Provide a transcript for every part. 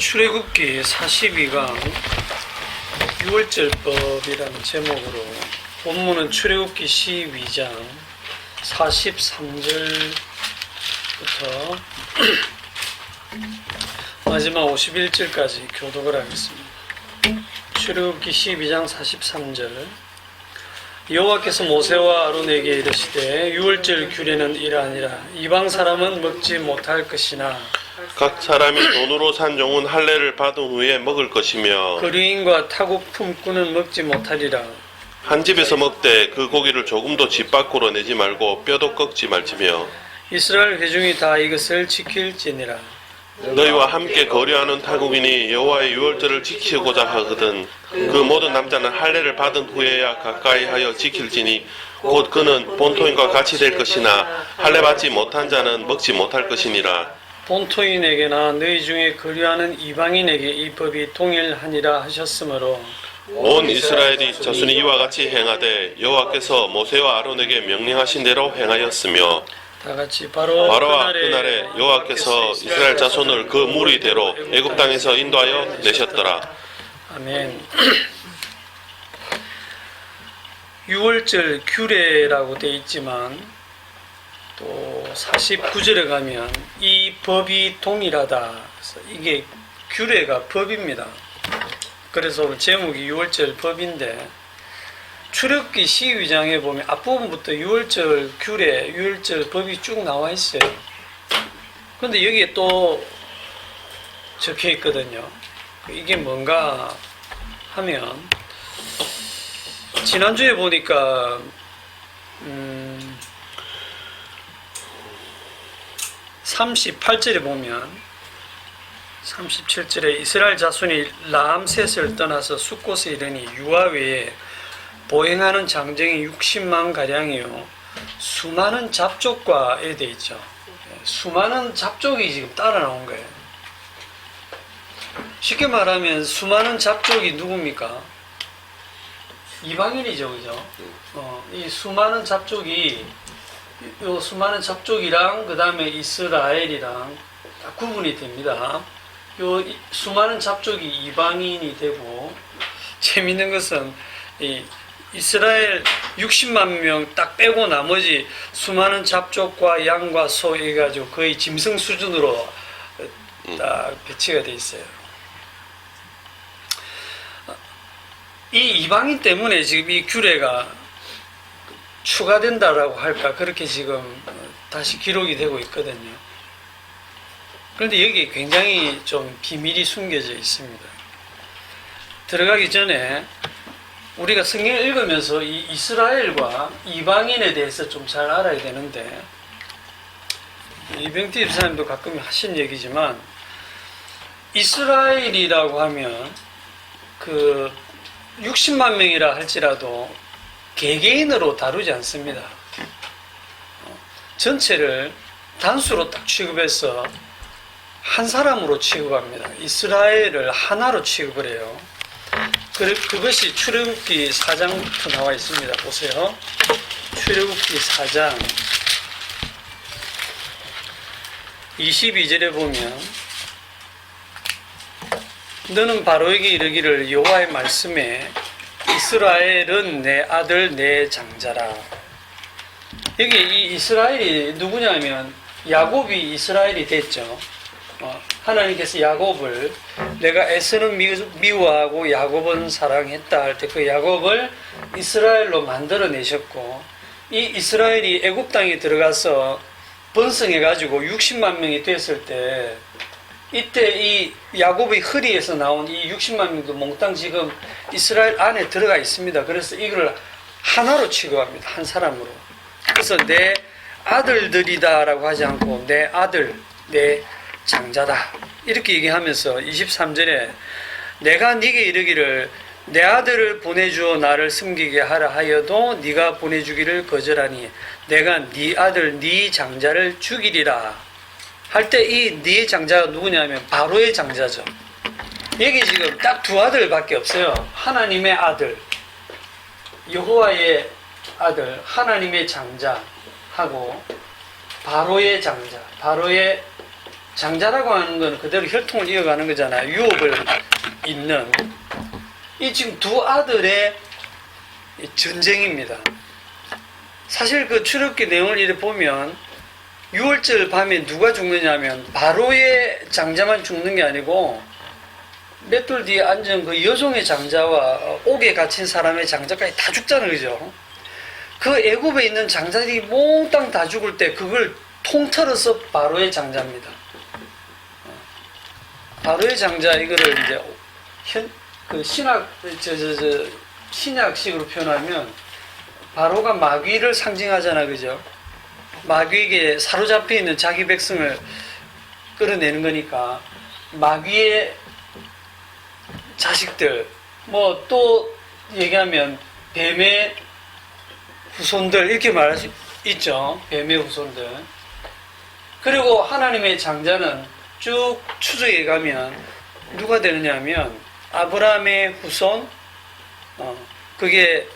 출애굽기 42강 6월절법이라는 제목으로 본문은 출애굽기 12장 43절부터 마지막 51절까지 교독을 하겠습니다. 출애굽기 12장 43절. 여호와께서 모세와 아론에게 이르시되 유월절 규례는 이러하니라. 이방 사람은 먹지 못할 것이나 각 사람이 돈으로 산 종은 할례를 받은 후에 먹을 것이며 거류인과 타국 품꾼은 먹지 못하리라. 한 집에서 먹되 그 고기를 조금도 집 밖으로 내지 말고 뼈도 꺾지 말지며 이스라엘 회중이 다 이것을 지킬지니라. 너희와 함께 거류하는 타국인이 여호와의 유월절을 지키고자 하거든 그 모든 남자는 할례를 받은 후에야 가까이 하여 지킬지니 곧 그는 본토인과 같이 될 것이나 할례 받지 못한 자는 먹지 못할 것이니라. 본토인에게나 너희 중에 거류하는 이방인에게 이 법이 동일하니라 하셨으므로 온 이스라엘이 자손이 이와 같이 행하되 여호와께서 모세와 아론에게 명령하신 대로 행하였으며 다같이 바로 그날에 여호와께서 이스라엘 자손을 그 무리대로 애굽 땅에서 인도하여 내셨더라. 아멘. 유월절 규례라고 되어 있지만 또 49절에 가면 이 법이 동일하다. 이게 규례가 법입니다. 그래서 오늘 제목이 유월절 법인데 출애굽기 12장에 보면 앞부분부터 유월절 규례, 유월절 법이 쭉 나와 있어요. 그런데 여기에 또 적혀 있거든요. 이게 뭔가 하면 지난주에 보니까 38절에 보면 37절에 이스라엘 자손이 라암셋을 떠나서 숫곳에 이르니 유아 외에 보행하는 장정이 60만 가량이요 수많은 잡족과에 돼 있죠. 수많은 잡족이 지금 따라 나온 거예요. 쉽게 말하면 수많은 잡족이 누굽니까? 이방인이죠, 그죠? 이 수많은 잡족이 요 수많은 잡족이랑 그 다음에 이스라엘이랑 딱 구분이 됩니다. 요 수많은 잡족이 이방인이 되고 재밌는 것은 이 이스라엘 60만 명 딱 빼고 나머지 수많은 잡족과 양과 소 해가지고 거의 짐승 수준으로 딱 배치가 돼 있어요. 이 이방인 때문에 지금 이 규례가 추가된다라고 할까 그렇게 지금 다시 기록이 되고 있거든요. 그런데 여기 굉장히 좀 비밀이 숨겨져 있습니다. 들어가기 전에 우리가 성경을 읽으면서 이 이스라엘과 이방인에 대해서 좀 잘 알아야 되는데 이병태 집사님도 가끔 하신 얘기지만 이스라엘이라고 하면 그 60만 명이라 할지라도 개개인으로 다루지 않습니다. 전체를 단수로 딱 취급해서 한 사람으로 취급합니다. 이스라엘을 하나로 취급을 해요. 그것이 출애굽기 4장부터 나와 있습니다. 보세요. 출애굽기 4장 22절에 보면 너는 바로에게 이르기를 여호와의 말씀에 이스라엘은 내 아들 내 장자라. 여기 이 이스라엘이 누구냐면 야곱이 이스라엘이 됐죠. 하나님께서 야곱을 내가 에서는 미워하고 야곱은 사랑했다 할 때 그 야곱을 이스라엘로 만들어내셨고 이 이스라엘이 애굽 땅에 들어가서 번성해가지고 60만 명이 됐을 때 이때 이 야곱의 허리에서 나온 이 60만 명도 몽땅 지금 이스라엘 안에 들어가 있습니다. 그래서 이걸 하나로 취급합니다. 한 사람으로. 그래서 내 아들들이다라고 하지 않고 내 아들, 내 장자다 이렇게 얘기하면서 23절에 내가 네게 이르기를 내 아들을 보내주어 나를 섬기게 하라 하여도 네가 보내주기를 거절하니 내가 네 아들 네 장자를 죽이리라 할 때 이 네 장자가 누구냐면 바로의 장자죠. 여기 지금 딱 두 아들밖에 없어요. 하나님의 아들, 여호와의 아들, 하나님의 장자하고 바로의 장자, 바로의 장자라고 하는 건 그대로 혈통을 이어가는 거잖아요. 유업을 잇는. 이 지금 두 아들의 전쟁입니다. 사실 그 출애굽기 내용을 이렇게 보면 6월절 밤에 누가 죽느냐면 바로의 장자만 죽는 게 아니고 맷돌 뒤에 앉은 그 여종의 장자와 옥에 갇힌 사람의 장자까지 다 죽잖아요. 그죠? 그 애굽에 있는 장자들이 몽땅 다 죽을 때 그걸 통틀어서 바로의 장자입니다. 바로의 장자 이거를 이제 그 신약식으로 표현하면 바로가 마귀를 상징하잖아, 그죠? 마귀에게 사로잡혀 있는 자기 백성을 끌어내는 거니까 마귀의 자식들, 뭐 또 얘기하면 뱀의 후손들 이렇게 말할 수 있죠. 뱀의 후손들. 그리고 하나님의 장자는 쭉 추적해 가면 누가 되느냐 하면 아브라함의 후손, 그게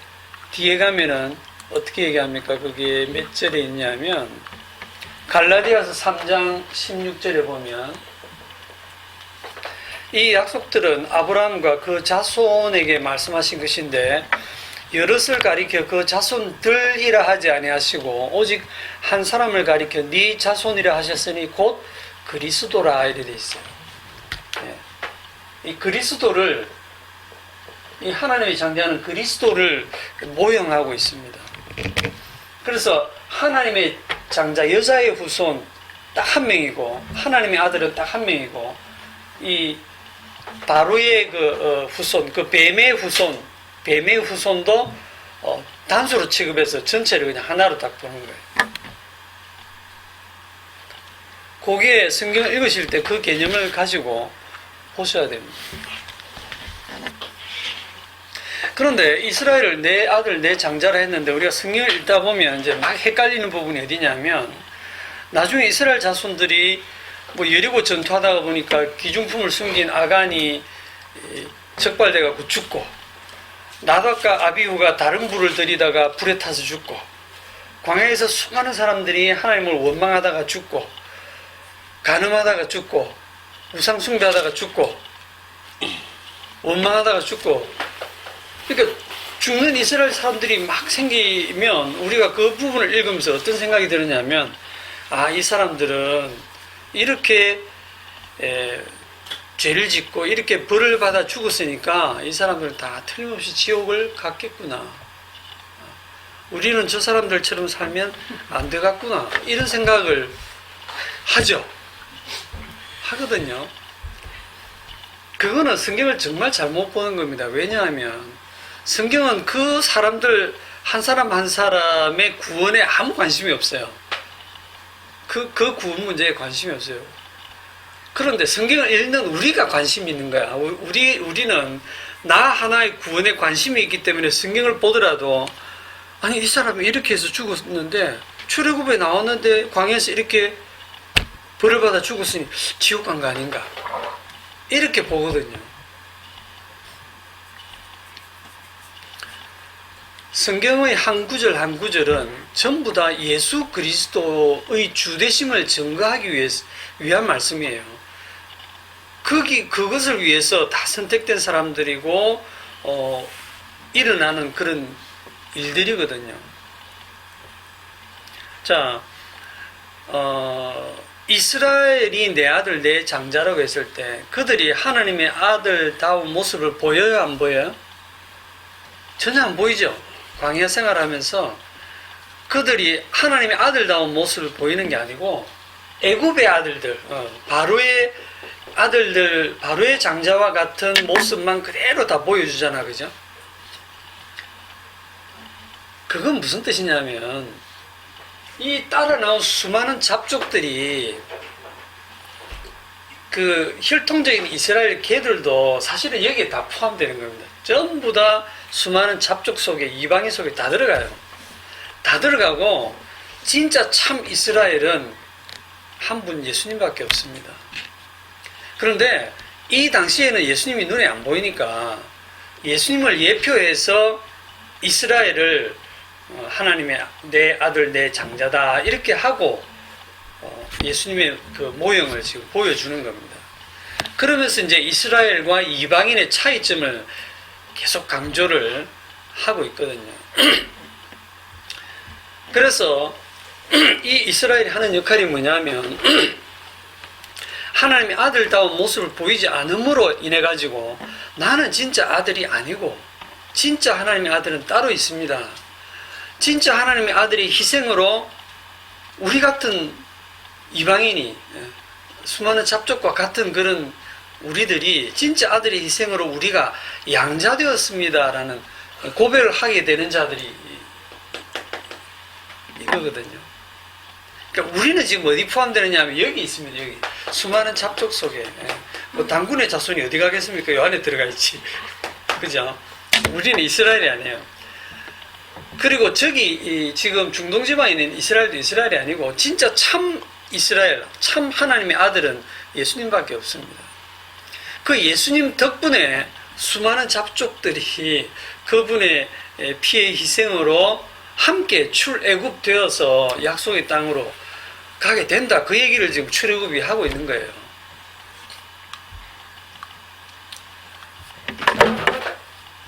뒤에 가면은 어떻게 얘기합니까? 그게 몇 절에 있냐면 갈라디아서 3장 16절에 보면 이 약속들은 아브라함과 그 자손에게 말씀하신 것인데 여럿을 가리켜 그 자손들이라 하지 아니하시고 오직 한 사람을 가리켜 네 자손이라 하셨으니 곧 그리스도라 이렇게 돼 있어요. 이 그리스도를 이 하나님의 장자는 그리스도를 모형하고 있습니다. 그래서 하나님의 장자 여자의 후손 딱 한 명이고 하나님의 아들은 딱 한 명이고 이 바로의 그 후손, 그 뱀의 후손도 단수로 취급해서 전체를 그냥 하나로 딱 보는 거예요. 거기에 성경을 읽으실 때 그 개념을 가지고 보셔야 됩니다. 그런데 이스라엘을 내 아들, 내 장자라 했는데 우리가 성경을 읽다 보면 이제 막 헷갈리는 부분이 어디냐면 나중에 이스라엘 자손들이 뭐 여리고 전투하다가 보니까 귀중품을 숨긴 아간이 적발돼갖고 죽고 나답과 아비후가 다른 불을 들이다가 불에 타서 죽고 광야에서 수많은 사람들이 하나님을 원망하다가 죽고 간음하다가 죽고 우상 숭배하다가 죽고 원망하다가 죽고 그러니까 죽는 이스라엘 사람들이 막 생기면 우리가 그 부분을 읽으면서 어떤 생각이 드느냐면 이 사람들은 이렇게 죄를 짓고 이렇게 벌을 받아 죽었으니까 이 사람들은 다 틀림없이 지옥을 갔겠구나. 우리는 저 사람들처럼 살면 안 되겠구나. 이런 생각을 하거든요. 그거는 성경을 정말 잘못 보는 겁니다. 왜냐하면 성경은 그 사람들 한 사람 한 사람의 구원에 아무 관심이 없어요. 그 구원 문제에 관심이 없어요. 그런데 성경을 읽는 우리가 관심이 있는 거야. 우리는 나 하나의 구원에 관심이 있기 때문에 성경을 보더라도 아니 이 사람이 이렇게 해서 죽었는데 출애굽에 나왔는데 광야에서 이렇게 벌을 받아 죽었으니 지옥 간 거 아닌가 이렇게 보거든요. 성경의 한 구절 한 구절은 전부 다 예수 그리스도의 주되심을 증거하기 위한 말씀이에요. 그것을 위해서 다 선택된 사람들이고 일어나는 그런 일들이거든요. 자, 이스라엘이 내 아들 내 장자라고 했을 때 그들이 하나님의 아들다운 모습을 보여요 안 보여요? 전혀 안 보이죠. 광야 생활하면서 그들이 하나님의 아들다운 모습을 보이는 게 아니고 애굽의 아들들, 바로의 아들들, 바로의 장자와 같은 모습만 그대로 다 보여주잖아, 그죠? 그건 무슨 뜻이냐면 이 따라 나온 수많은 잡족들이 그 혈통적인 이스라엘 개들도 사실은 여기에 다 포함되는 겁니다. 전부 다 수많은 잡족 속에 이방인 속에 다 들어가요. 다 들어가고 진짜 참 이스라엘은 한 분 예수님밖에 없습니다. 그런데 이 당시에는 예수님이 눈에 안 보이니까 예수님을 예표해서 이스라엘을 하나님의 내 아들 내 장자다 이렇게 하고 예수님의 그 모형을 지금 보여주는 겁니다. 그러면서 이제 이스라엘과 이방인의 차이점을 계속 강조를 하고 있거든요. 그래서 이 이스라엘이 하는 역할이 뭐냐면 하나님의 아들다운 모습을 보이지 않음으로 인해 가지고 나는 진짜 아들이 아니고 진짜 하나님의 아들은 따로 있습니다. 진짜 하나님의 아들이 희생으로 우리 같은 이방인이 수많은 잡족과 같은 그런 우리들이 진짜 아들의 희생으로 우리가 양자되었습니다라는 고백을 하게 되는 자들이 이거거든요. 그러니까 우리는 지금 어디 포함되느냐 하면 여기 있습니다. 여기 수많은 잡족 속에 뭐 당군의 자손이 어디 가겠습니까? 요 안에 들어가 있지. 그죠? 우리는 이스라엘이 아니에요. 그리고 저기 지금 중동 지방에 있는 이스라엘도 이스라엘이 아니고 진짜 참 이스라엘, 참 하나님의 아들은 예수님밖에 없습니다. 그 예수님 덕분에 수많은 잡족들이 그분의 피의 희생으로 함께 출애굽되어서 약속의 땅으로 가게 된다. 그 얘기를 지금 출애굽이 하고 있는 거예요.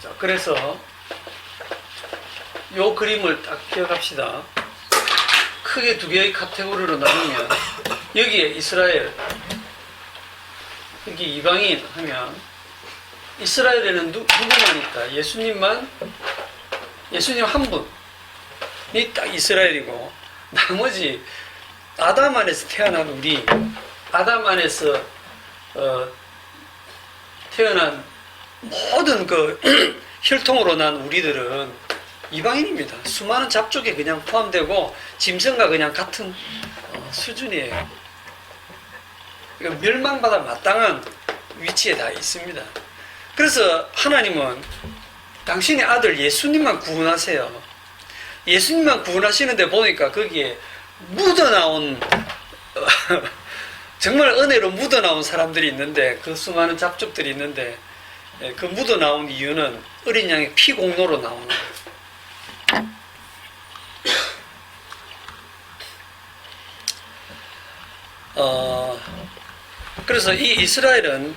자, 그래서 요 그림을 딱 기억합시다. 크게 두 개의 카테고리로 나누면 여기에 이스라엘, 여기 이방인 하면 이스라엘에는 누구만 있다? 예수님 한 분이 딱 이스라엘이고 나머지 아담 안에서 태어난 우리, 아담 안에서 태어난 모든 그 혈통으로 난 우리들은 이방인입니다. 수많은 잡족에 그냥 포함되고 짐승과 그냥 같은 수준이에요. 그러니까 멸망받아 마땅한 위치에 다 있습니다. 그래서 하나님은 당신의 아들 예수님만 구원하세요. 예수님만 구원하시는데 보니까 거기에 묻어나온 정말 은혜로 묻어나온 사람들이 있는데 그 수많은 잡족들이 있는데 그 묻어나온 이유는 어린 양의 피 공로로 나오는 거예요. 그래서 이 이스라엘은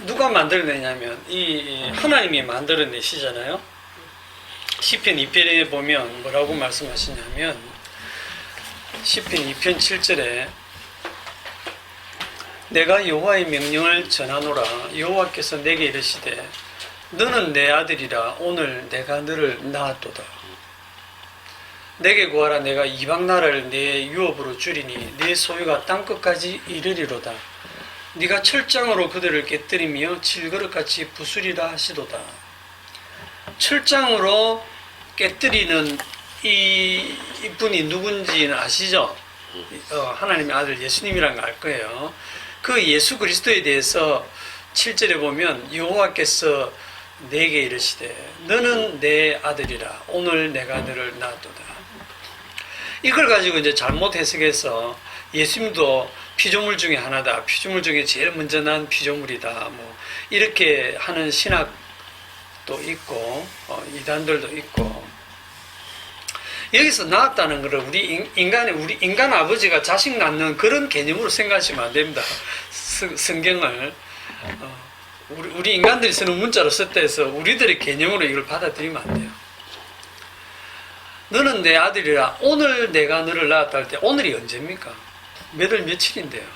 누가 만들어내냐면 이 하나님이 만들어내시잖아요. 시편 2편에 보면 뭐라고 말씀하시냐면 시편 2편 7절에 내가 여호와의 명령을 전하노라. 여호와께서 내게 이르시되 너는 내 아들이라 오늘 내가 너를 낳았도다. 내게 구하라. 내가 이방 나라를 내 유업으로 주리니 내 소유가 땅끝까지 이르리로다. 네가 철장으로 그들을 깨뜨리며 질그릇같이 부수리라 하시도다. 철장으로 깨뜨리는 이분이 누군지는 아시죠? 하나님의 아들 예수님이란 걸 알 거예요. 그 예수 그리스도에 대해서 7절에 보면 여호와께서 내게 이르시되 너는 내 아들이라 오늘 내가 너를 낳았도다. 이걸 가지고 이제 잘못 해석해서 예수님도 피조물 중에 하나다. 피조물 중에 제일 먼저 난 피조물이다. 뭐 이렇게 하는 신학도 있고 이단들도 있고. 여기서 낳았다는 것을 우리 인간 아버지가 자식 낳는 그런 개념으로 생각하시면 안 됩니다. 성경을 우리 인간들이 쓰는 문자로 썼다 해서 우리들의 개념으로 이걸 받아들이면 안 돼요. 너는 내 아들이라 오늘 내가 너를 낳았다 할 때 오늘이 언제입니까? 몇 월 며칠인데요.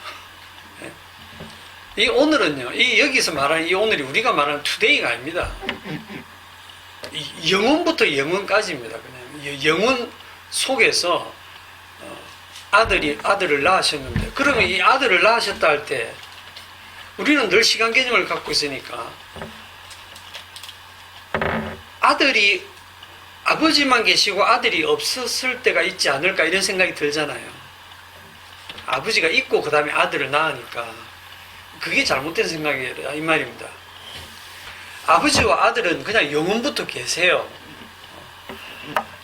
이 오늘은요, 여기서 말하는 이 오늘이 우리가 말하는 today가 아닙니다. 영혼부터 영혼까지입니다. 그냥 영혼 속에서 아들을 낳으셨는데, 그러면 이 아들을 낳으셨다 할 때 우리는 늘 시간 개념을 갖고 있으니까 아버지만 계시고 아들이 없었을 때가 있지 않을까 이런 생각이 들잖아요. 아버지가 있고 그 다음에 아들을 낳으니까 그게 잘못된 생각이라 이 말입니다. 아버지와 아들은 그냥 영원부터 계세요.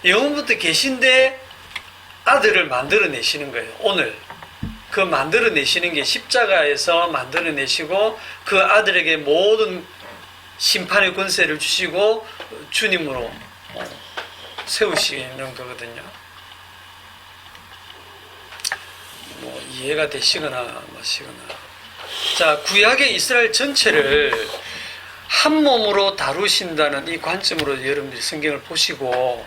영원부터 계신데 아들을 만들어내시는 거예요. 오늘 그 만들어내시는 게 십자가에서 만들어내시고 그 아들에게 모든 심판의 권세를 주시고 주님으로 세우시는 거거든요. 이해가 되시거나 마시거나. 자, 구약의 이스라엘 전체를 한 몸으로 다루신다는 이 관점으로 여러분들이 성경을 보시고,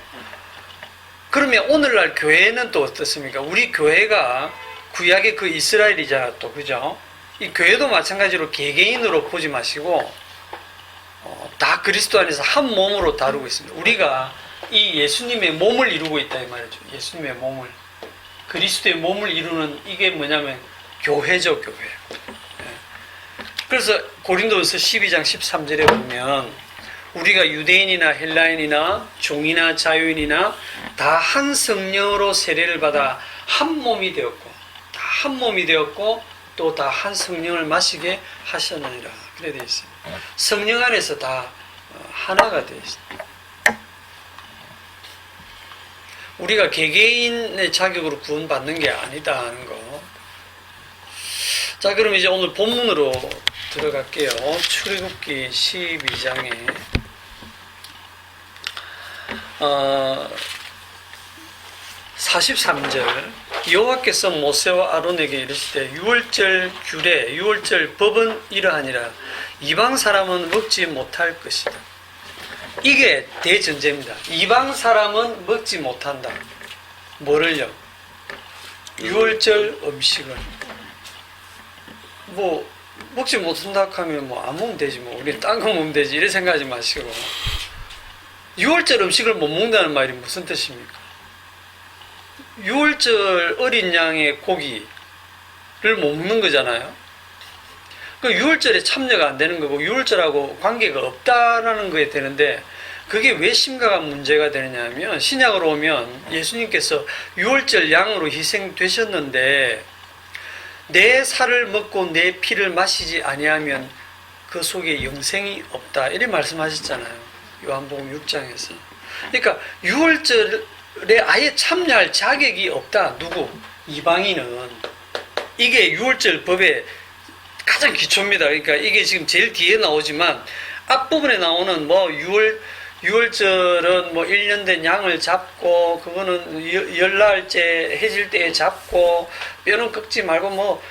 그러면 오늘날 교회는 또 어떻습니까? 우리 교회가 구약의 그 이스라엘이잖아, 또, 그죠? 이 교회도 마찬가지로 개개인으로 보지 마시고, 다 그리스도 안에서 한 몸으로 다루고 있습니다. 우리가 이 예수님의 몸을 이루고 있다, 이 말이죠. 예수님의 몸을. 그리스도의 몸을 이루는 이게 뭐냐면 교회죠, 교회. 그래서 고린도후서 12장 13절에 보면 우리가 유대인이나 헬라인이나 종이나 자유인이나 다 한 성령으로 세례를 받아 한 몸이 되었고, 다 한 몸이 되었고, 또 다 한 성령을 마시게 하셨느니라. 그래 되어 있습니다. 성령 안에서 다 하나가 되어 있습니다. 우리가 개개인의 자격으로 구원받는 게 아니다 하는 거. 자, 그럼 이제 오늘 본문으로 들어갈게요. 출애굽기 12장에 43절 여호와께서 모세와 아론에게 이르시되 유월절 규례 유월절 법은 이러하니라. 이방 사람은 먹지 못할 것이다. 이게 대전제입니다. 이방 사람은 먹지 못한다. 뭐를요? 유월절 음식을. 뭐 먹지 못한다 하면 뭐 안 먹으면 되지, 뭐 우리 딴 거 먹으면 되지, 이래 생각하지 마시고, 유월절 음식을 못 먹는다는 말이 무슨 뜻입니까? 유월절 어린 양의 고기를 못 먹는 거잖아요. 그 유월절에 참여가 안 되는 거고 유월절하고 관계가 없다라는 거에 되는데, 그게 왜 심각한 문제가 되느냐 하면, 신약으로 오면 예수님께서 유월절 양으로 희생되셨는데 내 살을 먹고 내 피를 마시지 아니하면 그 속에 영생이 없다, 이렇게 말씀하셨잖아요, 요한복음 6장에서. 그러니까 유월절에 아예 참여할 자격이 없다. 누구? 이방인은. 이게 유월절 법의 가장 기초입니다. 그러니까 이게 지금 제일 뒤에 나오지만 앞부분에 나오는 뭐 유월절은 뭐 1년 된 양을 잡고, 그거는 열날째 해질 때에 잡고, 뼈는 꺾지 말고 뭐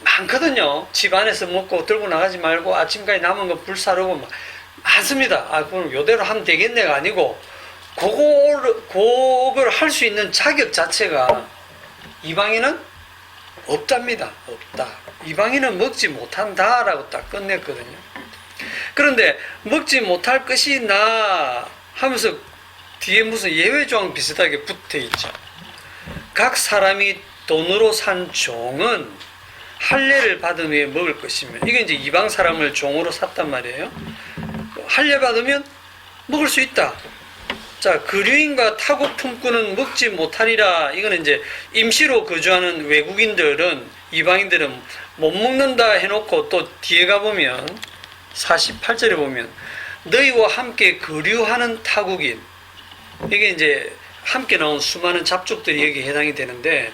많거든요. 집 안에서 먹고 들고 나가지 말고 아침까지 남은 거 불 사르고 막 많습니다. 그럼 요대로 하면 되겠네가 아니고, 그걸 할 수 있는 자격 자체가 이방인은 없답니다. 없다. 이방인은 먹지 못한다라고 딱 끝냈거든요. 그런데 먹지 못할 것이나 하면서 뒤에 무슨 예외조항 비슷하게 붙어 있죠. 각 사람이 돈으로 산 종은 할례를 받은 후에 먹을 것이며, 이게 이제 이방 사람을 종으로 샀단 말이에요. 할례 받으면 먹을 수 있다. 자, 거류인과 타국 품꾼은 먹지 못하리라. 이거는 이제 임시로 거주하는 외국인들은, 이방인들은 못 먹는다 해놓고, 또 뒤에 가보면 48절에 보면 너희와 함께 거류하는 타국인, 이게 이제 함께 나온 수많은 잡족들이 여기에 해당이 되는데,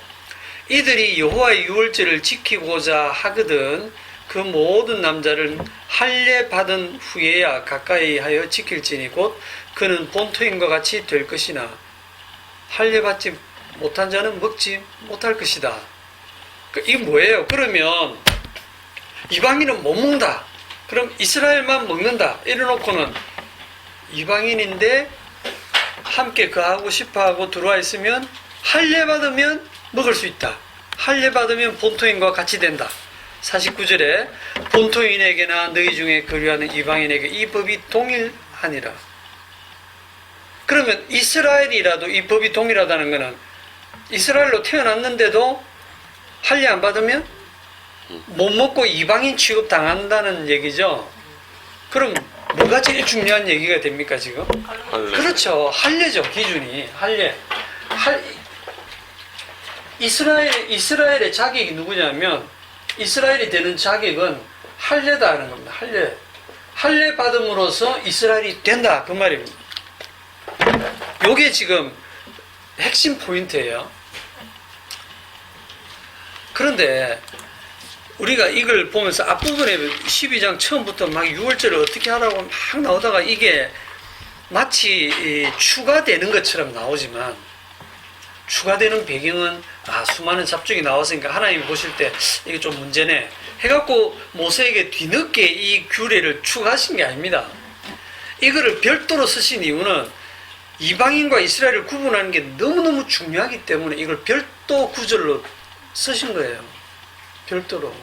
이들이 여호와의 유월절을 지키고자 하거든 그 모든 남자를 할례 받은 후에야 가까이 하여 지킬지니 곧 그는 본토인과 같이 될 것이나 할례 받지 못한 자는 먹지 못할 것이다. 이게 뭐예요? 그러면 이방인은 못 먹는다, 그럼 이스라엘만 먹는다 이래놓고는 이방인인데 함께 거하고 싶어하고 들어와 있으면 할례 받으면 먹을 수 있다. 할례 받으면 본토인과 같이 된다. 49절에 본토인에게나 너희 중에 거류하는 이방인에게 이 법이 동일하니라. 그러면 이스라엘이라도 이 법이 동일하다는 것은 이스라엘로 태어났는데도 할례 안 받으면 못 먹고 이방인 취급당한다는 얘기죠. 그럼 뭐가 제일 중요한 얘기가 됩니까 지금? 할례. 그렇죠. 할례죠. 기준이 할례. 이스라엘의 자격이 누구냐면, 이스라엘이 되는 자격은 할례다 하는 겁니다. 할례 받음으로써 이스라엘이 된다, 그 말입니다. 요게 지금 핵심 포인트예요. 그런데 우리가 이걸 보면서 앞부분에 12장 처음부터 막 6월절을 어떻게 하라고 막 나오다가 이게 마치 추가되는 것처럼 나오지만, 추가되는 배경은 수많은 잡종이 나왔으니까 하나님이 보실 때 이게 좀 문제네 해갖고 모세에게 뒤늦게 이 규례를 추가하신 게 아닙니다. 이거를 별도로 쓰신 이유는 이방인과 이스라엘을 구분하는 게 너무너무 중요하기 때문에 이걸 별도 구절로 쓰신 거예요. 별도로.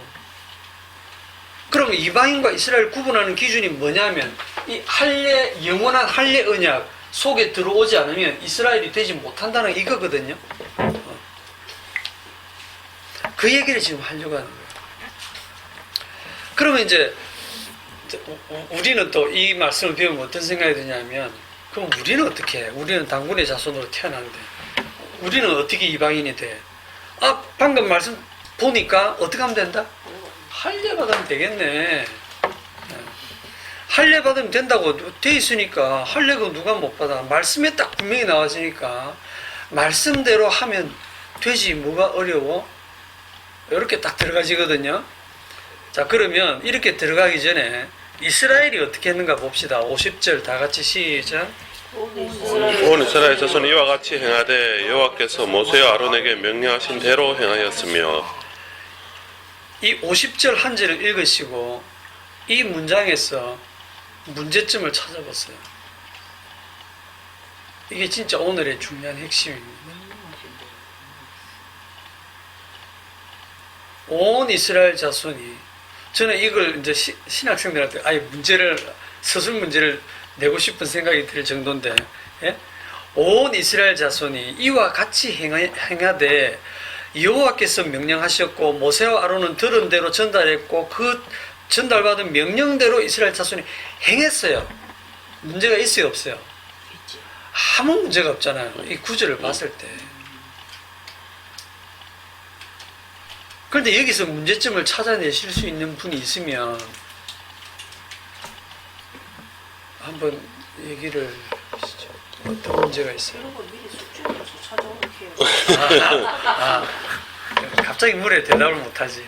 그럼 이방인과 이스라엘을 구분하는 기준이 뭐냐면 이 영원한 할례 언약 속에 들어오지 않으면 이스라엘이 되지 못한다는 이거거든요. 그 얘기를 지금 하려고 하는 거예요. 그러면 이제 우리는 또 이 말씀을 배우면 어떤 생각이 드냐면 그럼 우리는 어떻게 해? 우리는 당군의 자손으로 태어났는데 우리는 어떻게 이방인이 돼? 방금 말씀 보니까 어떻게 하면 된다? 할례 받으면 되겠네. 할례 받으면 된다고 돼 있으니까 할례가 누가 못 받아? 말씀에 딱 분명히 나와지니까 말씀대로 하면 되지 뭐가 어려워? 이렇게 딱 들어가지거든요. 자, 그러면 이렇게 들어가기 전에 이스라엘이 어떻게 했는가 봅시다. 50절 다 같이 시작. 온 이스라엘 자손이 이와 같이 행하되 여호와께서 모세와 아론에게 명령하신 대로 행하였으며. 이 50절 한 절을 읽으시고 이 문장에서 문제점을 찾아봤어요. 이게 진짜 오늘의 중요한 핵심입니다. 온 이스라엘 자손이 저는 이걸 이제 신학생들한테 아예 서술 문제를 내고 싶은 생각이 들 정도인데, 예? 온 이스라엘 자손이 이와 같이 행하되 여호와께서 명령하셨고 모세와 아론은 들은 대로 전달했고 그 전달받은 명령대로 이스라엘 자손이 행했어요. 문제가 있어요, 없어요? 아무 문제가 없잖아요. 이 구절을 봤을 때. 그런데 여기서 문제점을 찾아내실 수 있는 분이 있으면 한번 얘기를 하시죠. 어떤 문제가 있어요? 이런 거 미리 숙제해서 찾아오게. 갑자기 물에 대답을 못하지.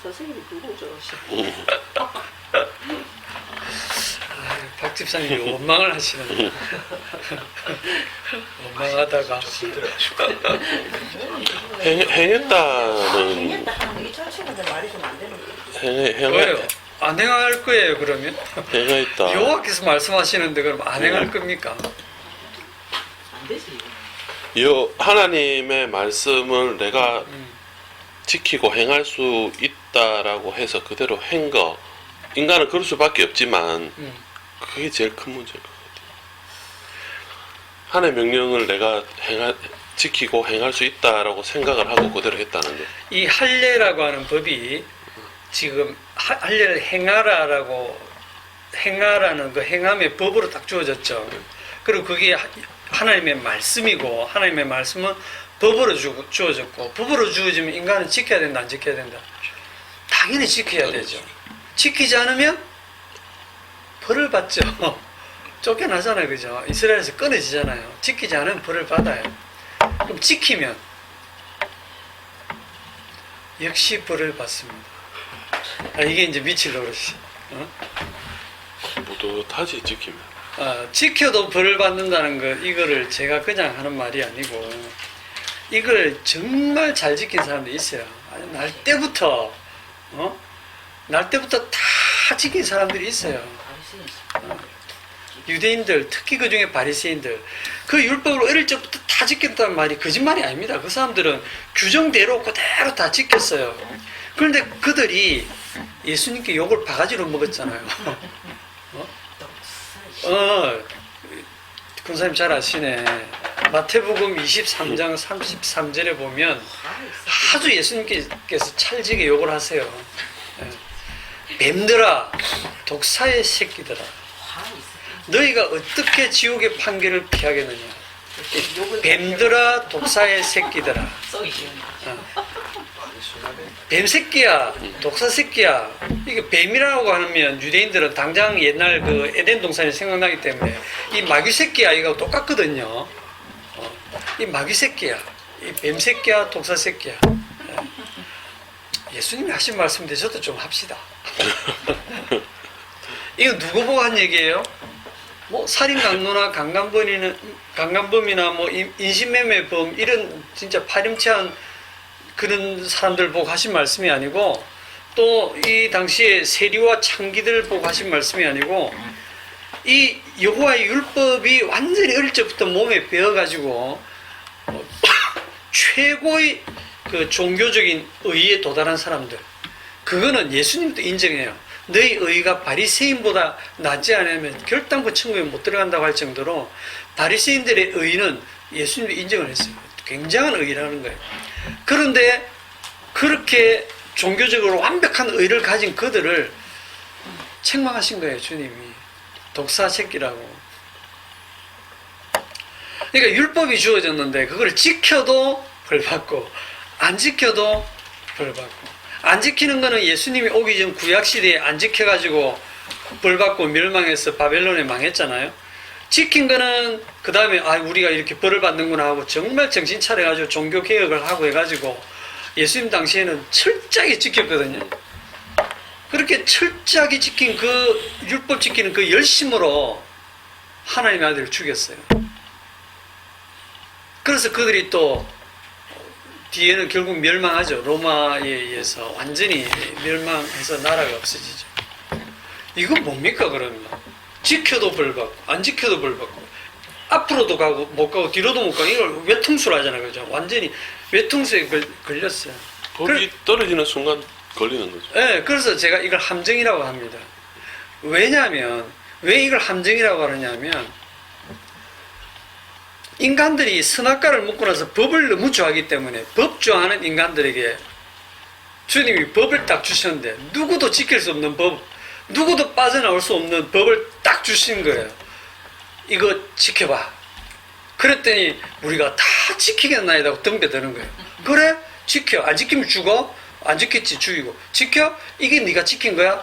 선생님이 누구죠? 박 집사님이 원망을 하시는. 원망하다가 행했다는 행했다 하는 게 이 자체가 말이 좀 안 되는 거예요. 왜요? 안 행할 거예요, 그러면? 행했다. 여호와께서 말씀하시는데 그럼 안 행할 겁니까? 안 되지. 하나님의 말씀을 내가 지키고 행할 수 있다라고 해서 그대로 행 거. 인간은 그럴 수밖에 없지만 그게 제일 큰 문제인 것 같아요. 하나님의 명령을 내가 지키고 행할 수 있다라고 생각을 하고 그대로 했다는 거. 이 할례라고 하는 법이 지금 할례를 행하라는 그 행함의 법으로 딱 주어졌죠. 그리고 그게 하나님의 말씀이고 하나님의 말씀은 법으로 주어졌고 법으로 주어지면 인간은 지켜야 된다, 안 지켜야 된다? 당연히 지켜야 되죠. 지키지 않으면 벌을 받죠. 쫓겨나잖아요, 그죠? 이스라엘에서 끊어지잖아요. 지키지 않으면 벌을 받아요. 그럼 지키면 역시 벌을 받습니다. 이게 이제 미칠 노릇이. 뿌듯하지 지키면. 지켜도 벌을 받는다는 거, 이거를 제가 그냥 하는 말이 아니고, 이걸 정말 잘 지킨 사람들이 있어요. 날 때부터 다 지킨 사람들이 있어요. 유대인들, 특히 그 중에 바리새인들, 그 율법을 어릴 적부터 다 지켰다는 말이 거짓말이 아닙니다. 그 사람들은 규정대로 그대로 다 지켰어요. 그런데 그들이 예수님께 욕을 바가지로 먹었잖아요. 군사님 잘 아시네. 마태복음 23장 33절에 보면 아주 예수님께서 찰지게 욕을 하세요. 뱀들아, 독사의 새끼들아, 너희가 어떻게 지옥의 판결을 피하겠느냐. 뱀들아, 독사의 새끼들아, 뱀새끼야, 독사새끼야. 이게 뱀이라고 하면 유대인들은 당장 옛날 그 에덴 동산이 생각나기 때문에 이 마귀새끼야 이거 똑같거든요. 이 마귀새끼야, 이 뱀새끼야, 독사새끼야. 예수님이 하신 말씀인데 저도 좀 합시다. 이거 누구 보고 한 얘기예요? 뭐 살인 강도나 강간 강간범이나 뭐 인신매매범 이런 진짜 파렴치한 그런 사람들 보고 하신 말씀이 아니고 또 이 당시에 세리와 창기들 보고 하신 말씀이 아니고 이 여호와의 율법이 완전히 어릴 적부터 몸에 배어가지고 최고의 그 종교적인 의의에 도달한 사람들, 그거는 예수님도 인정해요. 너희 의의가 바리새인보다 낫지 않으면 결단코 천국에 못 들어간다고 할 정도로 바리새인들의 의의는 예수님도 인정을 했어요. 굉장한 의의라는 거예요. 그런데 그렇게 종교적으로 완벽한 의의를 가진 그들을 책망하신 거예요, 주님이. 독사 새끼라고. 그러니까 율법이 주어졌는데 그걸 지켜도 벌받고 안 지켜도 벌받고, 안 지키는 거는 예수님이 오기 전 구약시대에 안 지켜가지고 벌받고 멸망해서 바벨론에 망했잖아요. 지킨 거는 그 다음에 우리가 이렇게 벌을 받는구나 하고 정말 정신 차려가지고 종교개혁을 하고 해가지고 예수님 당시에는 철저하게 지켰거든요. 그렇게 철저하게 지킨 그 율법 지키는 그 열심으로 하나님의 아들을 죽였어요. 그래서 그들이 또 뒤에는 결국 멸망하죠. 로마에 의해서 완전히 멸망해서 나라가 없어지죠. 이건 뭡니까 그러면? 지켜도 벌받고 안 지켜도 벌받고 앞으로도 가고 못 가고 뒤로도 못 가고 이걸 외통수로 하잖아요. 그죠? 완전히 외통수에 걸렸어요. 법이 떨어지는 순간 걸리는 거죠. 네, 그래서 제가 이걸 함정이라고 합니다. 왜냐하면 왜 이걸 함정이라고 하느냐면 인간들이 선악과를 먹고 나서 법을 너무 좋아하기 때문에 법 좋아하는 인간들에게 주님이 법을 딱 주셨는데 누구도 지킬 수 없는 법, 누구도 빠져나올 수 없는 법을 딱 주신 거예요. 이거 지켜봐. 그랬더니 우리가 다 지키겠나이다 하고 덤벼드는 거예요. 그래? 지켜. 안 지키면 죽어? 안 지켰지 죽이고. 지켜? 이게 네가 지킨 거야?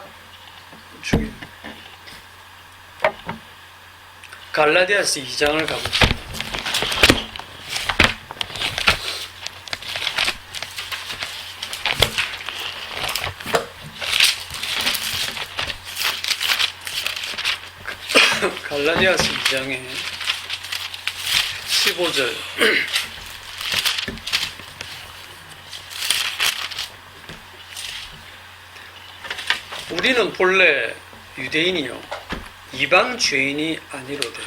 죽이고. 갈라디아서 2장을 가보죠. 갈라디아서 2장에 15절. 우리는 본래 유대인이요 이방 죄인이 아니로되.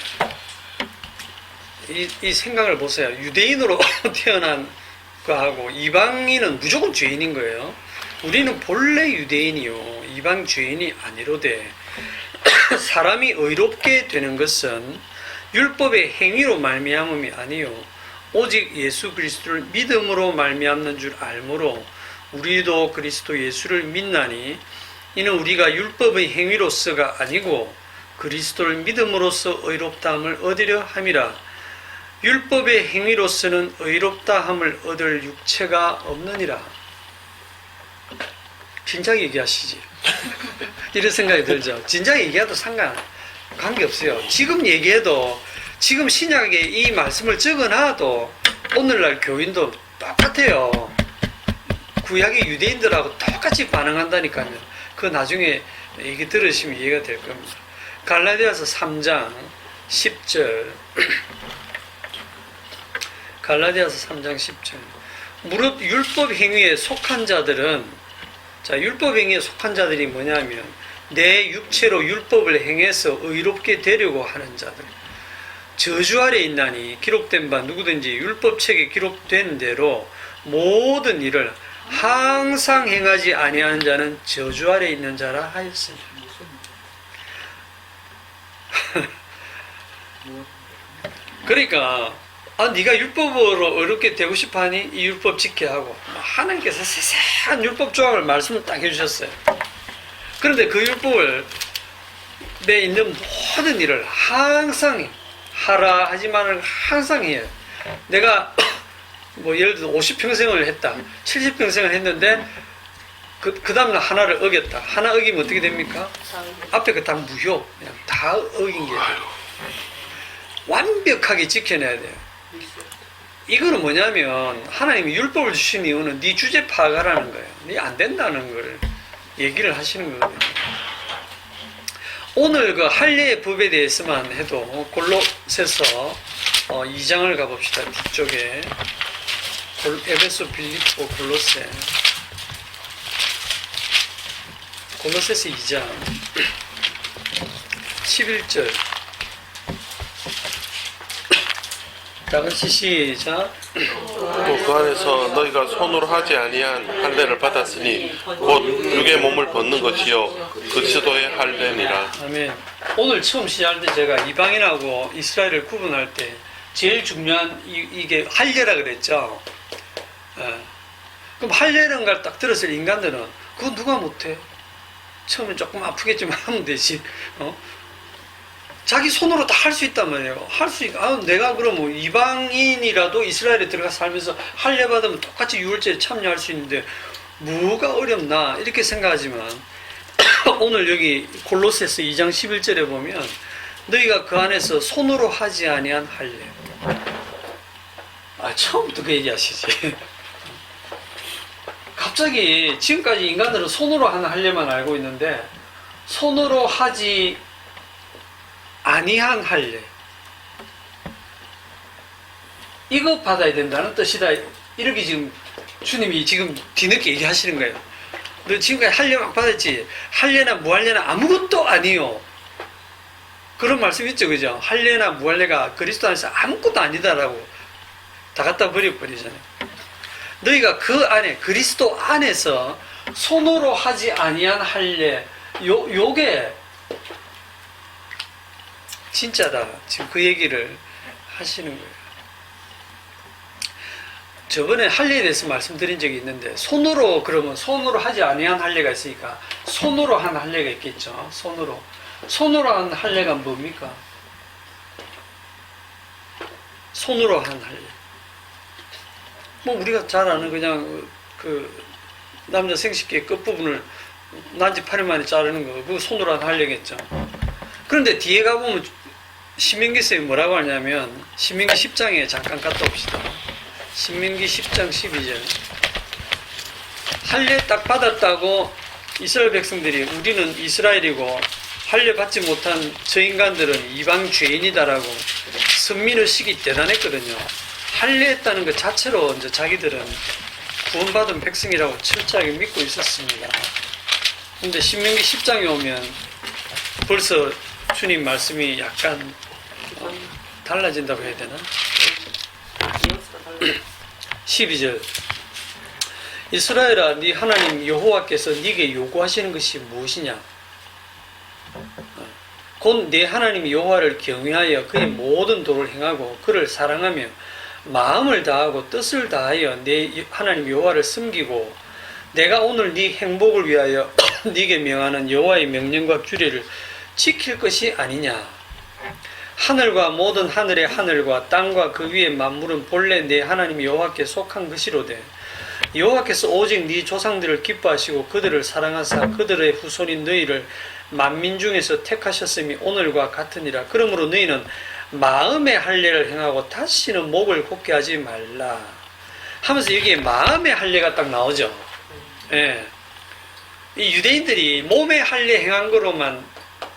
이 생각을 보세요. 유대인으로 태어난 거하고 이방인은 무조건 죄인인 거예요. 우리는 본래 유대인이요 이방 죄인이 아니로되 사람이 의롭게 되는 것은 율법의 행위로 말미암음이 아니요 오직 예수 그리스도를 믿음으로 말미암는 줄 알므로 우리도 그리스도 예수를 믿나니 이는 우리가 율법의 행위로서가 아니고 그리스도를 믿음으로써 의롭다함을 얻으려 함이라. 율법의 행위로서는 의롭다함을 얻을 육체가 없느니라. 진작 얘기하시지. 이런 생각이 들죠. 진작 얘기해도 관계없어요. 지금 얘기해도 지금 신약에 이 말씀을 적어놔도 오늘날 교인도 똑같아요. 구약의 유대인들하고 똑같이 반응한다니까요. 그 나중에 얘기 들으시면 이해가 될 겁니다. 갈라디아서 3장 10절. 갈라디아서 3장 10절. 무릇 율법 행위에 속한 자들은, 자, 율법 행위에 속한 자들이 뭐냐면 내 육체로 율법을 행해서 의롭게 되려고 하는 자들. 저주 아래 있나니 기록된 바 누구든지 율법책에 기록된 대로 모든 일을 항상 행하지 아니하는 자는 저주 아래 있는 자라 하였으니. 그러니까 네가 율법으로 어렵게 되고 싶어하니 이 율법 지켜야 하고, 하나님께서 세세한 율법 조항을 말씀을 딱 해주셨어요. 그런데 그 율법을 내 있는 모든 일을 항상 하라 하지만은 항상 해요. 내가 뭐 예를 들어 50평생을 했다, 70평생을 했는데 그 다음날 하나를 어겼다. 하나 어기면 어떻게 됩니까? 앞에 그 다 무효. 그냥 다 어긴 게 돼요. 완벽하게 지켜내야 돼요. 이거는 뭐냐면 하나님이 율법을 주신 이유는 네 주제 파악하라는 거예요. 네 안 된다는 걸 얘기를 하시는 거거든요. 오늘 그 할례의 법에 대해서만 해도 골로새서 2장을 가봅시다. 뒤쪽에 에베소, 빌립보, 골로새. 골로새서 2장 11절. 다 같이 시작. 또 그 안에서 너희가 손으로 하지 아니한 할례를 받았으니 곧 육의 몸을 벗는 것이요 그리스도의 할례니라. 아멘. 오늘 처음 시작할 때 제가 이방인하고 이스라엘을 구분할 때 제일 중요한 이게 할례라 그랬죠. 그럼 할례라는 걸 딱 들었을 인간들은 그거 누가 못해? 처음엔 조금 아프겠지만 하면 되지. 자기 손으로 다 할 수 있단 말이에요. 할 수 있, 내가 그러면 이방인이라도 이스라엘에 들어가 살면서 할례 받으면 똑같이 유월절에 참여할 수 있는데 뭐가 어렵나 이렇게 생각하지만 오늘 여기 골로새서 2장 11절에 보면 너희가 그 안에서 손으로 하지 아니한 할례. 처음부터 그 얘기하시지. 갑자기 지금까지 인간들은 손으로 하는 할례만 알고 있는데 손으로 하지 아니한 할례, 이거 받아야 된다는 뜻이다. 이렇게 지금 주님이 지금 뒤늦게 얘기하시는 거예요. 너 지금까지 할례 막 받았지? 할례나 무할례나 아무것도 아니요. 그런 말씀 있죠, 그죠? 할례나 무할례가 그리스도 안에서 아무것도 아니다라고 다 갖다 버려버리잖아요. 너희가 그 안에 그리스도 안에서 손으로 하지 아니한 할례, 요게 진짜다. 지금 그 얘기를 하시는 거예요. 저번에 할례에 대해서 말씀드린 적이 있는데 손으로 그러면 손으로 하지 아니한 할례가 있으니까 손으로 한 할례가 있겠죠. 손으로 한 할례가 뭡니까? 손으로 한 할례. 뭐 우리가 잘 아는 그냥 그 남자 생식기 끝부분을 난지 8일 만에 자르는 거, 그거 손으로 한 할례겠죠. 그런데 뒤에 가보면 신명기서에 뭐라고 하냐면 신명기 10장에 잠깐 갔다 옵시다. 신명기 10장 12절. 할례 딱 받았다고 이스라엘 백성들이 우리는 이스라엘이고 할례 받지 못한 저 인간들은 이방 죄인이다라고 선민의 시기 대단했거든요. 할례했다는 것 자체로 이제 자기들은 구원받은 백성이라고 철저하게 믿고 있었습니다. 근데 신명기 10장에 오면 벌써 주님 말씀이 약간 달라진다고 해야 되나? 12절. 이스라엘아, 네 하나님 여호와께서 네게 요구하시는 것이 무엇이냐? 곧 네 하나님 여호와를 경외하여 그의 모든 도를 행하고 그를 사랑하며 마음을 다하고 뜻을 다하여 네 하나님 여호와를 섬기고 내가 오늘 네 행복을 위하여 네게 명하는 여호와의 명령과 규례를 지킬 것이 아니냐. 하늘과 모든 하늘의 하늘과 땅과 그 위의 만물은 본래 내 하나님 여호와께 속한 것이로되 여호와께서 오직 네 조상들을 기뻐하시고 그들을 사랑하사 그들의 후손인 너희를 만민 중에서 택하셨음이 오늘과 같으니라. 그러므로 너희는 마음의 할례를 행하고 다시는 목을 곧게 하지 말라 하면서 여기에 마음의 할례가 딱 나오죠. 예. 이 유대인들이 몸의 할례 행한 거로만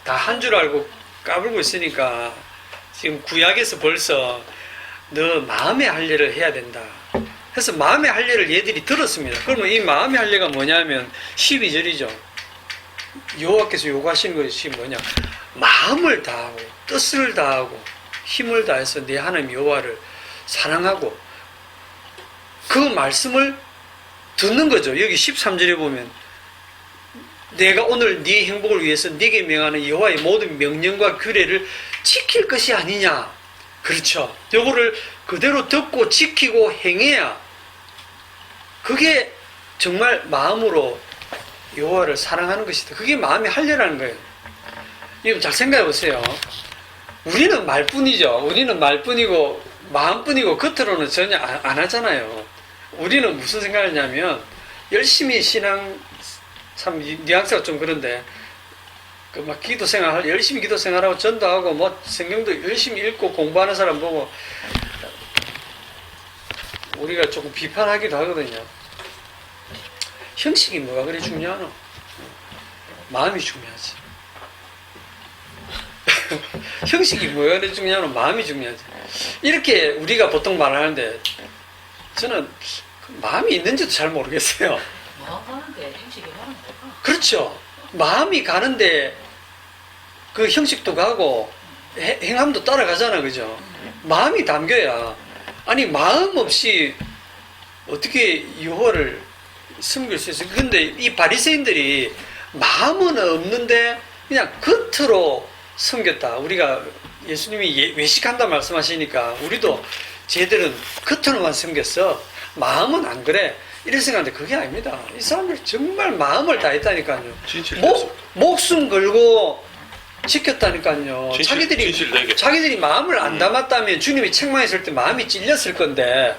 다 한 줄 알고 까불고 있으니까 지금 구약에서 벌써 너 마음의 할례를 해야 된다. 그래서 마음의 할례를 얘들이 들었습니다. 그러면 이 마음의 할례가 뭐냐면 12절이죠. 여호와께서 요구하시는 것이 뭐냐? 마음을 다하고 뜻을 다하고 힘을 다해서 내 하나님 여호와를 사랑하고 그 말씀을 듣는 거죠. 여기 13절에 보면 내가 오늘 네 행복을 위해서 네게 명하는 여호와의 모든 명령과 규례를 지킬 것이 아니냐. 그렇죠. 요거를 그대로 듣고 지키고 행해야 그게 정말 마음으로 여호와를 사랑하는 것이다. 그게 마음의 할례라는 거예요. 이거 잘 생각해 보세요. 우리는 말뿐이죠. 우리는 말뿐이고 마음뿐이고 겉으로는 전혀 안 하잖아요. 우리는 무슨 생각을 하냐면 열심히 신앙 참 뉘앙스가 좀 그런데 그 막 기도 생활 열심히 기도 생활하고 전도하고 뭐 성경도 열심히 읽고 공부하는 사람 보고 우리가 조금 비판하기도 하거든요. 형식이 뭐가 그리 중요하노? 마음이 중요하지. 형식이 뭐가 그리 중요하노? 마음이 중요하지. 이렇게 우리가 보통 말하는데 저는 그 마음이 있는지도 잘 모르겠어요. 뭐 하는데 형식이 하는 걸까? 그렇죠. 마음이 가는데 그 형식도 가고 행함도 따라가잖아, 그죠? 마음이 담겨야. 아니 마음 없이 어떻게 여호와를 섬길 수 있어요? 근데 이 바리새인들이 마음은 없는데 그냥 겉으로 섬겼다. 우리가 예수님이 외식한다 말씀하시니까 우리도 쟤들은 겉으로만 섬겼어. 마음은 안 그래. 이런 생각인데 그게 아닙니다. 이 사람들 정말 마음을 다했다니까요. 목숨 걸고 지켰다니까요. 자기들이 마음을 안 담았다면 주님이 책망했을 때 마음이 찔렸을 건데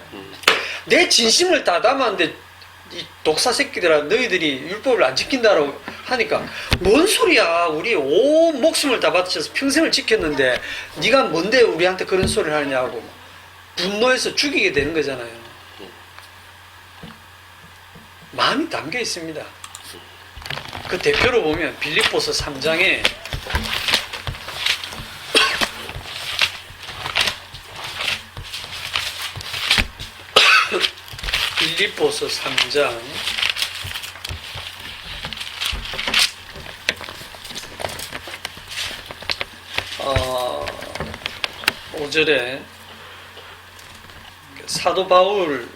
내 진심을 다 담았는데 이 독사 새끼들아 너희들이 율법을 안 지킨다고 하니까 뭔 소리야. 우리 온 목숨을 다 바쳐서 평생을 지켰는데 네가 뭔데 우리한테 그런 소리를 하냐고 분노해서 죽이게 되는 거잖아요. 마음이 담겨 있습니다. 그 대표로 보면 빌립보서 3장에 빌립보서 3장 5절에 사도 바울입니다.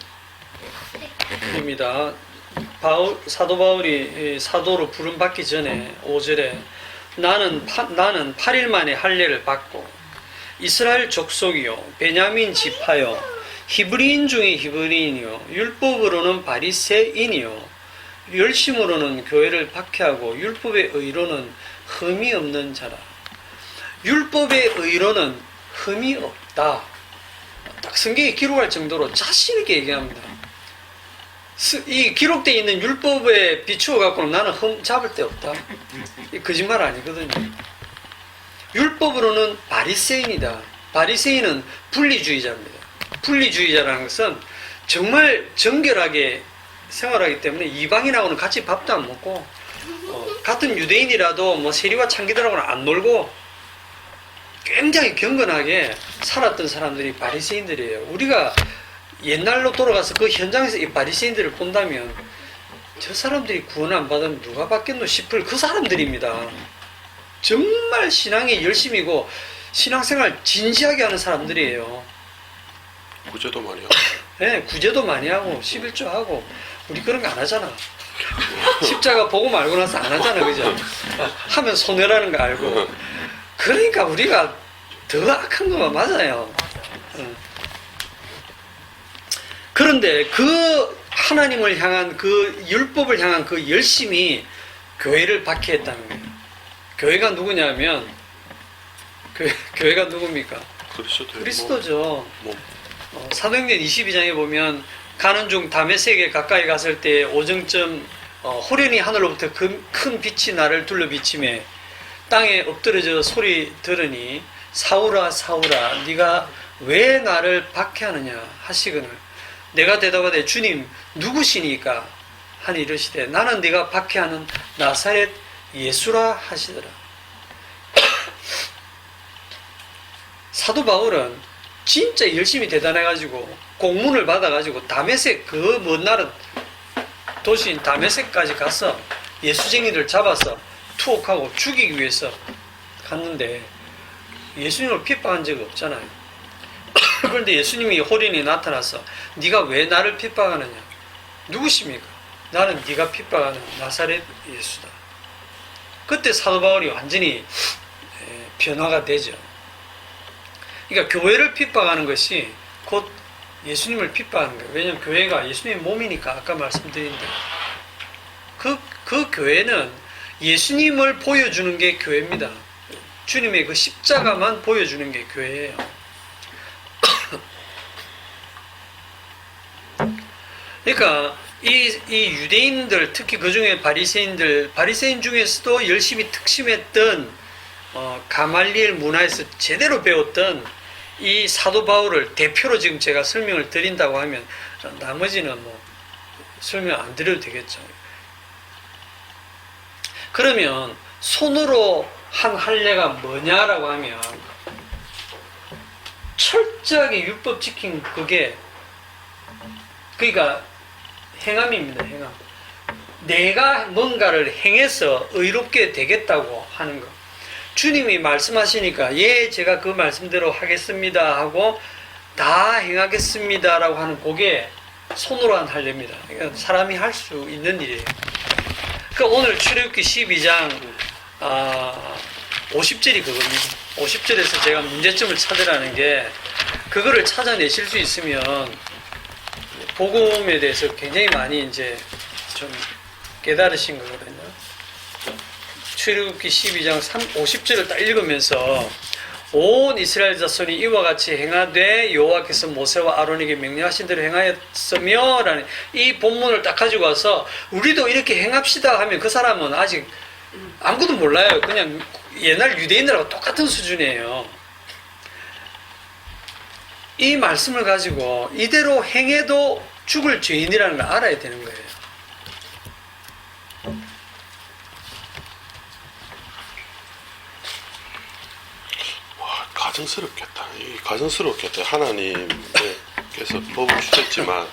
사도 바울이 사도로 부름받기 전에 5절에 나는 8일 만에 할례를 받고 이스라엘 족속이요 베냐민 지파요 히브리인 중에 히브리인이요 율법으로는 바리새인이요 열심으로는 교회를 박해하고 율법의 의로는 흠이 없는 자라. 율법의 의로는 흠이 없다. 딱 성경에 기록할 정도로 자신 있게 얘기합니다. 이 기록되어 있는 율법에 비추어 갖고는 나는 흠 잡을 데 없다. 이 거짓말 아니거든요. 율법으로는 바리새인이다. 바리새인은 분리주의자입니다. 분리주의자라는 것은 정말 정결하게 생활하기 때문에 이방인하고는 같이 밥도 안 먹고 같은 유대인이라도 뭐 세리와 창기들하고는 안 놀고 굉장히 경건하게 살았던 사람들이 바리새인들이에요. 우리가 옛날로 돌아가서 그 현장에서 이 바리새인들을 본다면 저 사람들이 구원 안 받으면 누가 받겠노 싶을 그 사람들입니다. 정말 신앙에 열심이고 신앙생활 진지하게 하는 사람들이에요. 구제도 많이 하고. 네, 구제도 많이 하고 11조 하고 우리 그런 거 안 하잖아. 십자가 보고 말고 나서 안 하잖아, 그죠? 하면 손해라는 거 알고. 그러니까 우리가 더 악한 것만 맞아요. 그런데 그 하나님을 향한 그 율법을 향한 그 열심이 교회를 박해했다는 거예요. 교회가 누구냐면 교회가 누굽니까? 그리스도죠. 사도행전 22장에 보면 가는 중 다메섹에 가까이 갔을 때 오정쯤 호련히 하늘로부터 큰 빛이 나를 둘러 비치매 땅에 엎드려져 소리 들으니 사울아 사울아 네가 왜 나를 박해하느냐 하시거늘 내가 대답하되 주님 누구시니까 하니 이르시되 나는 네가 박해하는 나사렛 예수라 하시더라. 사도 바울은 진짜 열심히 대단해가지고 공문을 받아가지고 다메섹 그 먼 나라 도시인 다메섹까지 가서 예수쟁이들 잡아서 투옥하고 죽이기 위해서 갔는데 예수님을 핍박한 적이 없잖아요. 그런데 예수님이 호련히 나타나서 네가 왜 나를 핍박하느냐? 누구십니까? 나는 네가 핍박하는 나사렛 예수다. 그때 사도 바울이 완전히 변화가 되죠. 그러니까 교회를 핍박하는 것이 곧 예수님을 핍박하는 거예요. 왜냐하면 교회가 예수님의 몸이니까 아까 말씀드린 대로 그 교회는 예수님을 보여주는 게 교회입니다. 주님의 그 십자가만 보여주는 게 교회예요. 그러니까 이 유대인들 특히 그 중에 바리새인 중에서도 열심히 특심했던 가말리엘 문화에서 제대로 배웠던 이 사도 바울을 대표로 지금 제가 설명을 드린다고 하면 나머지는 뭐 설명 안 드려도 되겠죠. 그러면 손으로 한 할례가 뭐냐라고 하면 철저하게 율법 지킨 그게 그러니까 행함입니다. 행함. 내가 뭔가를 행해서 의롭게 되겠다고 하는 거. 주님이 말씀하시니까 예 제가 그 말씀대로 하겠습니다 하고 다 행하겠습니다라고 하는 그게 손으로 한 할례입니다. 그러니까 사람이 할 수 있는 일이에요. 그러니까 오늘 출애굽기 12장 50절이 그겁니다. 50절에서 제가 문제점을 찾으라는 게 그거를 찾아내실 수 있으면 복음에 대해서 굉장히 많이 이제 좀 깨달으신 거거든요. 출애굽기 12장 50절을 딱 읽으면서 온 이스라엘 자손이 이와 같이 행하되 여호와께서 모세와 아론에게 명령하신 대로 행하였으며 라는 이 본문을 딱 가지고 와서 우리도 이렇게 행합시다 하면 그 사람은 아직 아무것도 몰라요. 그냥 옛날 유대인들하고 똑같은 수준이에요. 이 말씀을 가지고 이대로 행해도 죽을 죄인이라는 걸 알아야 되는 거예요. 가증스럽겠다. 가증스럽겠다. 하나님께서 법을 주셨지만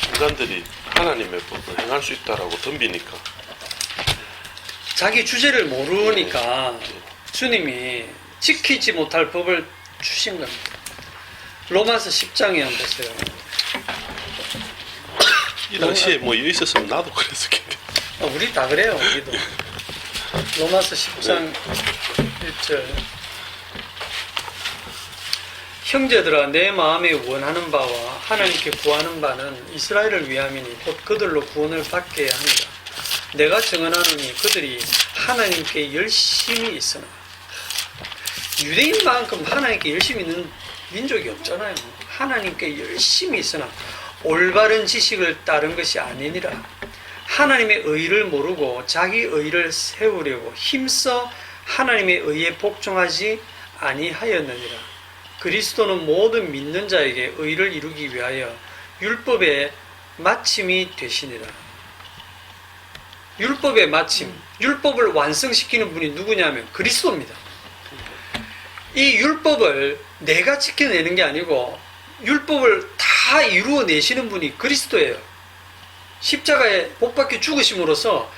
인간들이 하나님의 법을 행할 수 있다라고 덤비니까 자기 주제를 모르니까 주님이 지키지 못할 법을 주신 겁니다. 로마서 10장에 한번 보세요. 이 당시에 뭐 이거 있었으면 나도 그랬었겠네. 우리 다 그래요. 우리도. 로마서 10장 1절. 형제들아 내 마음에 원하는 바와 하나님께 구하는 바는 이스라엘을 위함이니 곧 그들로 구원을 받게 합니다. 내가 증언하노니 그들이 하나님께 열심히 있으나 유대인만큼 하나님께 열심히 있는 민족이 없잖아요. 하나님께 열심히 있으나 올바른 지식을 따른 것이 아니니라. 하나님의 의를 모르고 자기 의를 세우려고 힘써 하나님의 의에 복종하지 아니하였느니라. 그리스도는 모든 믿는 자에게 의를 이루기 위하여 율법의 마침이 되시니라. 율법의 마침, 율법을 완성시키는 분이 누구냐면 그리스도입니다. 이 율법을 내가 지켜내는 게 아니고 율법을 다 이루어내시는 분이 그리스도예요. 십자가에 못 박혀 죽으심으로써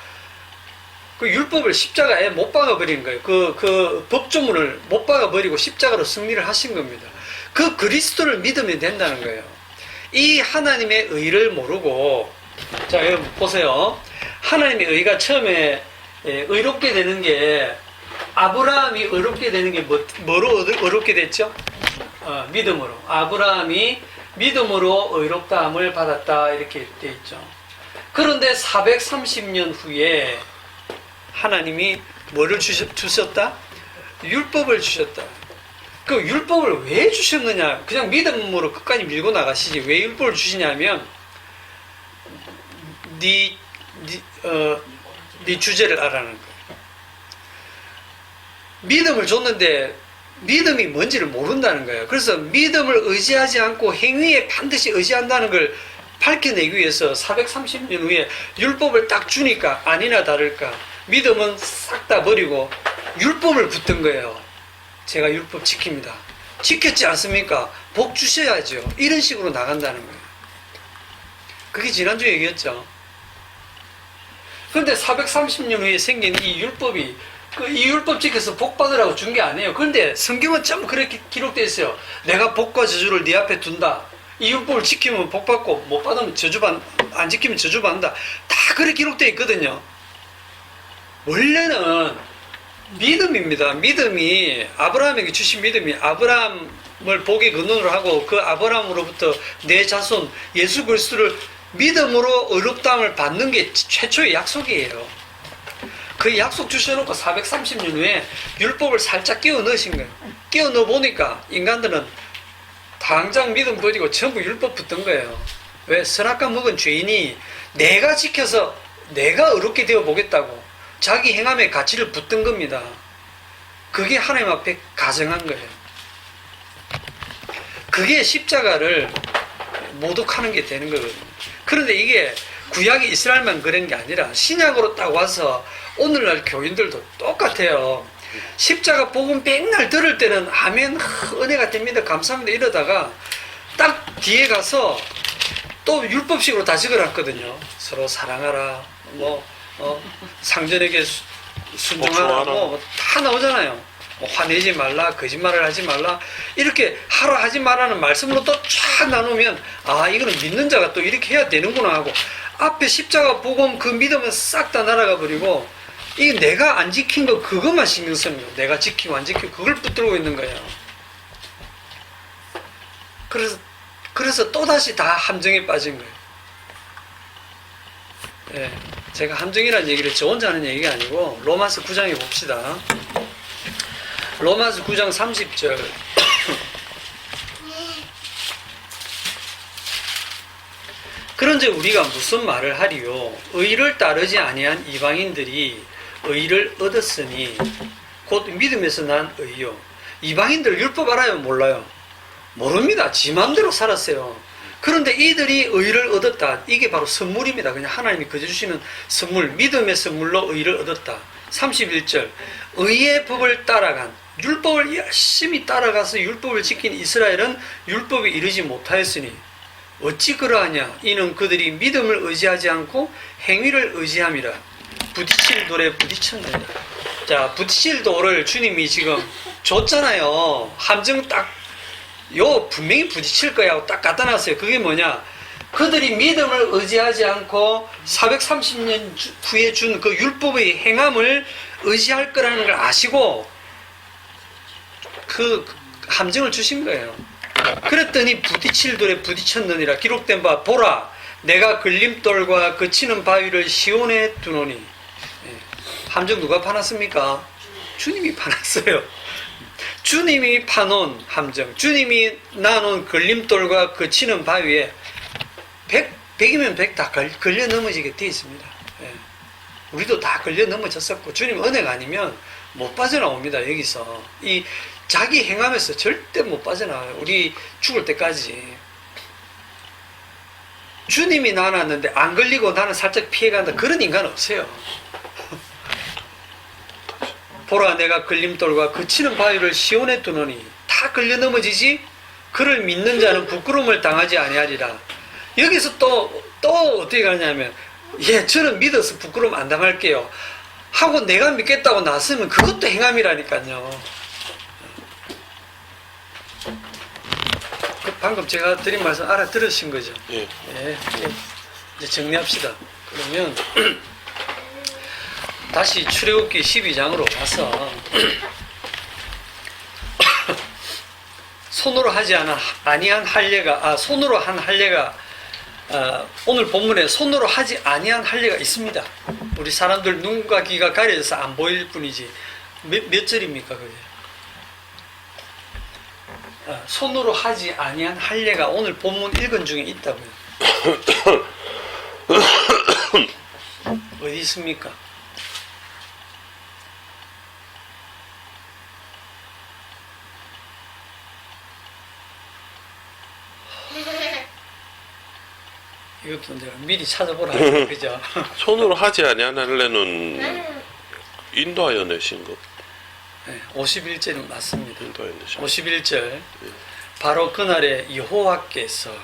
그 율법을 십자가에 못 박아버린 거예요. 그 법조문을 못 박아버리고 십자가로 승리를 하신 겁니다. 그 그리스도를 믿으면 된다는 거예요. 이 하나님의 의를 모르고, 자, 여러분 보세요. 하나님의 의가 처음에 의롭게 되는 게, 아브라함이 의롭게 되는 게 뭐로 의롭게 됐죠? 믿음으로. 아브라함이 믿음으로 의롭다함을 받았다. 이렇게 돼 있죠. 그런데 430년 후에 하나님이 뭐를 주셨다? 율법을 주셨다. 그 율법을 왜 주셨느냐? 그냥 믿음으로 끝까지 밀고 나가시지. 왜 율법을 주시냐면 네 주제를 알아라는 거예요. 믿음을 줬는데 믿음이 뭔지를 모른다는 거예요. 그래서 믿음을 의지하지 않고 행위에 반드시 의지한다는 걸 밝혀내기 위해서 430년 후에 율법을 딱 주니까 아니나 다를까 믿음은 싹 다 버리고 율법을 붙든 거예요. 제가 율법 지킵니다. 지켰지 않습니까? 복 주셔야죠. 이런 식으로 나간다는 거예요. 그게 지난주에 얘기했죠. 그런데 430년 후에 생긴 이 율법이 이 율법 지켜서 복 받으라고 준 게 아니에요. 그런데 성경은 전부 그렇게 기록되어 있어요. 내가 복과 저주를 네 앞에 둔다. 이 율법을 지키면 복 받고 못 받으면 안 지키면 저주 받는다. 다 그렇게 기록되어 있거든요. 원래는 믿음입니다. 믿음이 아브라함에게 주신 믿음이 아브라함을 복의 근원으로 하고 그 아브라함으로부터 내 자손 예수 그리스도를 믿음으로 의롭다함을 받는 게 최초의 약속이에요. 그 약속 주셔놓고 430년 후에 율법을 살짝 끼워 넣으신 거예요. 끼워 넣어 보니까 인간들은 당장 믿음 버리고 전부 율법 붙던 거예요. 왜? 선악과 먹은 죄인이 내가 지켜서 내가 의롭게 되어 보겠다고 자기 행함의 가치를 붙든 겁니다. 그게 하나님 앞에 가정한 거예요. 그게 십자가를 모독하는 게 되는 거거든요. 그런데 이게 구약의 이스라엘만 그런 게 아니라 신약으로 딱 와서 오늘날 교인들도 똑같아요. 십자가 복음 맨날 들을 때는 아멘, 은혜가 됩니다, 감사합니다 이러다가 딱 뒤에 가서 또 율법식으로 다 적어놨거든요. 서로 사랑하라, 상전에게 순종하라, 다 나오잖아요. 화내지 말라, 거짓말을 하지 말라, 이렇게 하라 하지 말라는 말씀으로 또 쫙 나누면 아, 이거는 믿는 자가 또 이렇게 해야 되는구나 하고, 앞에 십자가 복음 그 믿음은 싹 다 날아가 버리고, 이 내가 안 지킨 거 그것만 신경 쓰는 거예요. 내가 지키고 안 지키고 그걸 붙들고 있는 거예요. 그래서 또다시 다 함정에 빠진 거예요. 예, 제가 함정이라는 얘기를 저 혼자 하는 얘기가 아니고 로마서 9장에 봅시다. 로마서 9장 30절. 그런즉 우리가 무슨 말을 하리요? 의를 따르지 아니한 이방인들이 의를 얻었으니 곧 믿음에서 난 의요. 이방인들 율법 알아요? 몰라요? 모릅니다. 지 맘대로 살았어요. 그런데 이들이 의를 얻었다. 이게 바로 선물입니다. 그냥 하나님이 거저 주시는 선물, 믿음의 선물로 의를 얻었다. 31절. 의의 법을 따라간, 율법을 열심히 따라가서 율법을 지킨 이스라엘은 율법에 이르지 못하였으니 어찌 그러하냐? 이는 그들이 믿음을 의지하지 않고 행위를 의지함이라. 부딪힐 돌에 부딪혔느니라. 자, 부딪힐 돌을 주님이 지금 줬잖아요. 함정 딱, 분명히 부딪힐 거야 하고 딱 갖다 놨어요. 그게 뭐냐? 그들이 믿음을 의지하지 않고 430년 후에 준 그 율법의 행함을 의지할 거라는 걸 아시고 그 함정을 주신 거예요. 그랬더니 부딪힐 돌에 부딪혔느니라. 기록된 바 보라, 내가 걸림돌과 그치는 바위를 시온에 두노니. 함정 누가 파놨습니까? 주님이 파놨어요. 주님이 파놓은 함정, 주님이 놔놓은 걸림돌과 그치는 바위에 100이면 100 다 걸려 넘어지게 되어 있습니다. 우리도 다 걸려 넘어졌었고, 주님 은혜가 아니면 못 빠져나옵니다. 여기서 이 자기 행함에서 절대 못 빠져나와요. 우리 죽을 때까지. 주님이 놔놨는데 안 걸리고 나는 살짝 피해간다, 그런 인간 없어요. 보라, 내가 걸림돌과 그치는 바위를 시온에 두노니. 다 걸려 넘어지지. 그를 믿는 자는 부끄러움을 당하지 아니하리라. 여기서 또 어떻게 가냐면, 저는 믿어서 부끄러움 안 당할게요 하고 내가 믿겠다고 나서면 그것도 행함이라니까요. 방금 제가 드린 말씀 알아들으신 거죠? 예. 이제 정리합시다. 그러면 다시 출애굽기 12장으로 가서 손으로 하지 아니한 할례가, 손으로 한 할례가, 오늘 본문에 손으로 하지 아니한 할례가 있습니다. 우리 사람들 눈과 귀가 가려져서 안 보일 뿐이지. 몇 절입니까 그게? 손으로 하지 아니한 할례가 오늘 본문 읽은 중에 있다고요. 어디 있습니까? 이것도 내가 미리 찾아보라. 그죠? 손으로 하지 아니한 할례는 인도하여 내신 것. 네, 51절이 맞습니다. 인도하여 내신 51절. 바로 그날에 여호와께서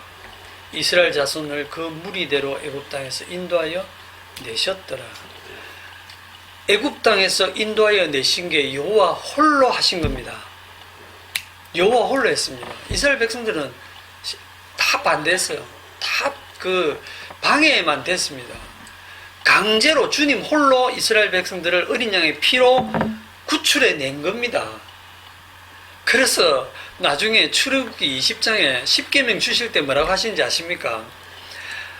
이스라엘 자손을 그 무리대로 애굽 땅에서 인도하여 내셨더라. 애굽 땅에서 인도하여 내신 게 여호와 홀로 하신 겁니다. 여호와 홀로 했습니다. 이스라엘 백성들은 다 반대했어요. 다 방해만 됐습니다. 강제로 주님 홀로 이스라엘 백성들을 어린 양의 피로 구출해 낸 겁니다. 그래서 나중에 출애굽기 20장에 10계명 주실 때 뭐라고 하시는지 아십니까?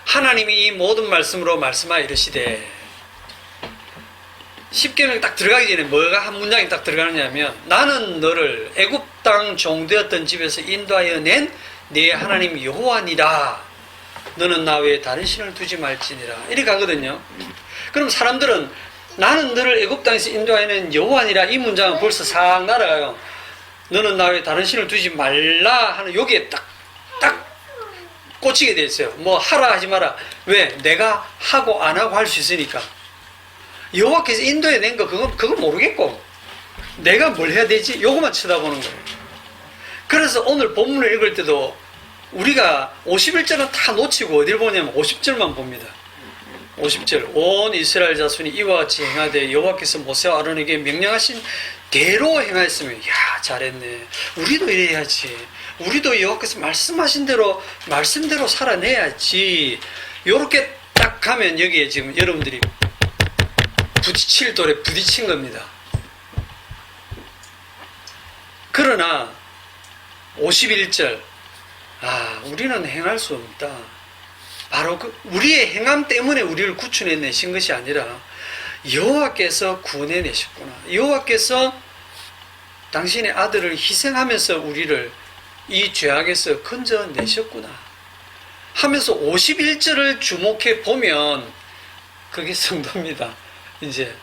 하나님이 이 모든 말씀으로 말씀하여 이르시되, 10계명 딱 들어가기 전에 뭐가 한 문장이 딱 들어가느냐면, 나는 너를 애굽 땅 종되었던 집에서 인도하여 낸 네 하나님 여호와니라. 너는 나 외에 다른 신을 두지 말지니라. 이렇게 가거든요. 그럼 사람들은 나는 너를 애굽 땅에서 인도하여낸 여호와니라, 이 문장은 벌써 싹 날아가요. 너는 나 외에 다른 신을 두지 말라 하는 여기에 딱 꽂히게 돼 있어요. 뭐 하라 하지 마라. 왜? 내가 하고 안 하고 할 수 있으니까. 여호와께서 인도해 낸 거 그건 모르겠고, 내가 뭘 해야 되지? 요것만 쳐다보는 거예요. 그래서 오늘 본문을 읽을 때도 우리가 51절은 다 놓치고 어딜 보냐면 50절만 봅니다. 50절 온 이스라엘 자손이 이와 같이 행하되 여호와께서 모세와 아론에게 명령하신 대로 행하였으면 야 잘했네. 우리도 이래야지. 우리도 여호와께서 말씀하신 대로 말씀대로 살아내야지. 요렇게 딱 가면 여기에 지금 여러분들이 부딪힐 돌에 부딪힌 겁니다. 그러나 51절 우리는 행할 수 없다. 바로 우리의 행함 때문에 우리를 구출해 내신 것이 아니라 여호와께서 구원해 내셨구나. 여호와께서 당신의 아들을 희생하면서 우리를 이 죄악에서 건져 내셨구나 하면서 51절을 주목해 보면 그게 성도입니다. 이제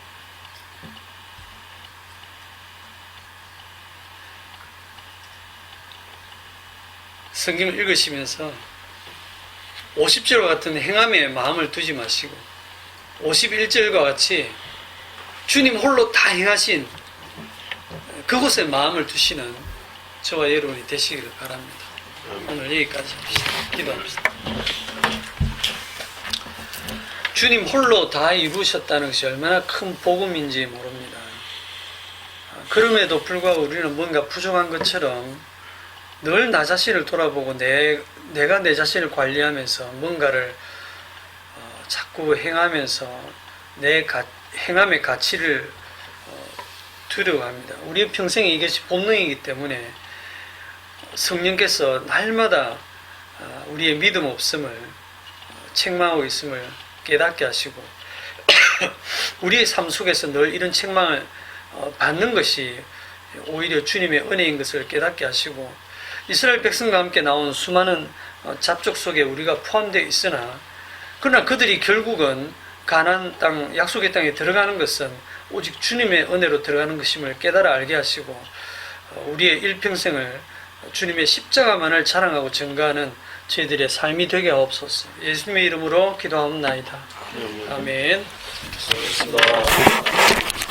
성경을 읽으시면서 50절과 같은 행함에 마음을 두지 마시고 51절과 같이 주님 홀로 다 행하신 그곳에 마음을 두시는 저와 여러분이 되시기를 바랍니다. 오늘 여기까지 합시다. 기도합시다. 주님 홀로 다 이루셨다는 것이 얼마나 큰 복음인지 모릅니다. 그럼에도 불구하고 우리는 뭔가 부족한 것처럼 늘 나 자신을 돌아보고 내가 내 자신을 관리하면서 뭔가를 자꾸 행하면서 내 행함의 가치를 두려워합니다. 우리의 평생에 이것이 본능이기 때문에 성령께서 날마다 우리의 믿음 없음을 책망하고 있음을 깨닫게 하시고 우리의 삶 속에서 늘 이런 책망을 받는 것이 오히려 주님의 은혜인 것을 깨닫게 하시고 이스라엘 백성과 함께 나온 수많은 잡족 속에 우리가 포함되어 있으나 그러나 그들이 결국은 가나안 땅 약속의 땅에 들어가는 것은 오직 주님의 은혜로 들어가는 것임을 깨달아 알게 하시고 우리의 일평생을 주님의 십자가만을 자랑하고 증거하는 저희들의 삶이 되게 하옵소서. 예수님의 이름으로 기도하옵나이다. 아멘. 수고하셨습니다.